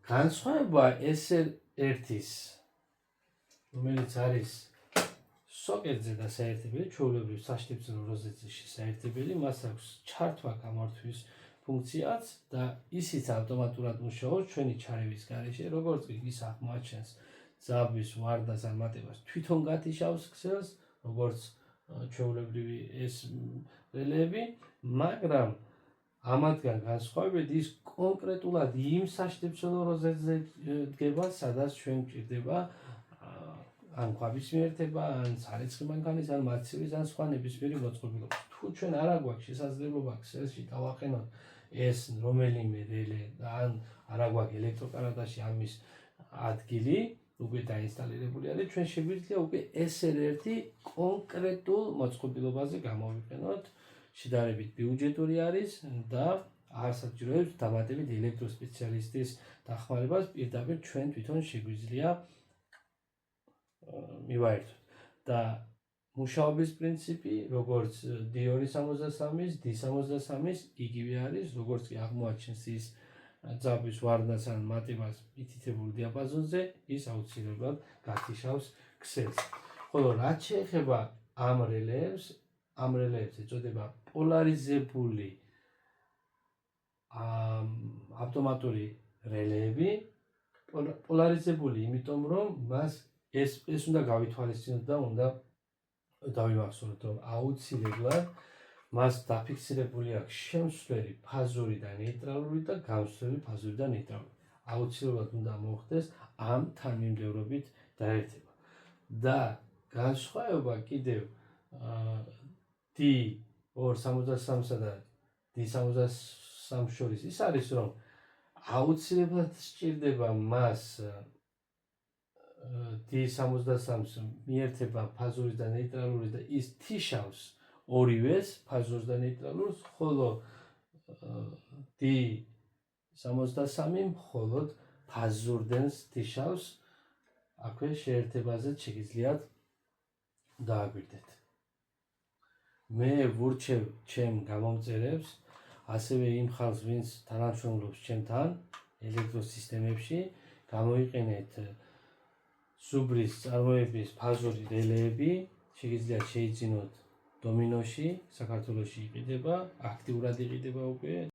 განსხვავება SR1-ის, რომელიც არის სოკეტზე და საერთებელი, ჩვეულებრივ საშტიფწინო როზეტში საერთებელი, მას აქვს ჩართვა გამართვის ფუნქციაც და ისიც ავტომატურად მუშაობს ჩვენი ჩარევის გარეშე, როგორც კი ის აღმოაჩენს ძაბვის ვარდას ან მატებას თვითონ გათიშავს ქსელს, როგორც ჩვეულებრივი ეს რელეები, მაგრამ ამათგან განსხვავებით ის კონკრეტულად იმ საშტიფწინო როზეტზე დგება, სადაც ჩვენ გვჭირდება ან ქვაბის მიერთება, ან სარეცხი მანქანის, ან მაცივრის, ან სხვა ნებისმიერი მოწყობილობა. თუ ჩვენ არ აგვაქვს შესაძლებლობა ქსელში დავაყენოთ ეს რომელიმე რელე, ან არ აგვაქვს ელექტროკარადაში ამის ადგილი, უკვე დაინსტალირებული არის, ჩვენ შეგვიძლია უკვე SR1 კონკრეტულ მოწყობილობაზე გამოვიყენოთ, შედარებით ბიუჯეტური არის და არ საჭიროებს დამატებით ელექტროსპეციალისტის დახმარებას, პირდაპირ ჩვენ თვითონ შეგვიძლია მივაერთოთ. და მუშაობის პრინციპი, როგორც D263-ის, D63-ის იგივე არის, როგორც კი აღმოაჩენს ის ძაბვის ვარდას ან მატებას მითითებულ დიაპაზონზე, ის აუცილებლად გათიშავს ქსელს. ხოლო რაც შეეხება ამ რელეებს ეწოდება პოლარიზებული ავტომატური რელეები, პოლარიზებული, იმიტომ რომ მას ეს უნდა გავითვალისწინოთ და უნდა დავიმახსოვროთ, რომ აუცილებლად მას დაფიქსირებული აქვს შემცვლელი ფაზური და ნეიტრალური და გამცვლელი ფაზური და ნეიტრალური. აუცილებლად უნდა მოხდეს ამ თანმიმდევრობით დაერთება. და განსხვავება კიდევ D263-სა და D63 შორის ის არის, რომ აუცილებლად სჭირდება მას D63-ს მიერთება ფაზურის და ნეიტრალურის და ის თიშავს ორივეს, ფაზურს და ნეიტრალურს, ხოლო D63 მხოლოდ ფაზურდენს თიშავს. აქვე შეერთებაზე შეგიძლიათ დააგვირდეთ. მე ვურჩევ ჩემ გამომწერებს, ასევე იმ ხალხს, ვინც თანამშრომლობს ჩემთან ელექტროსისტემებში, გამოიყენეთ სუბრის წარმოების ფაზური რელეები, შეგიძლიათ შეიძინოთ დომინოში, საქართველოში იყიდება, აქტიურად იყიდება უკვე.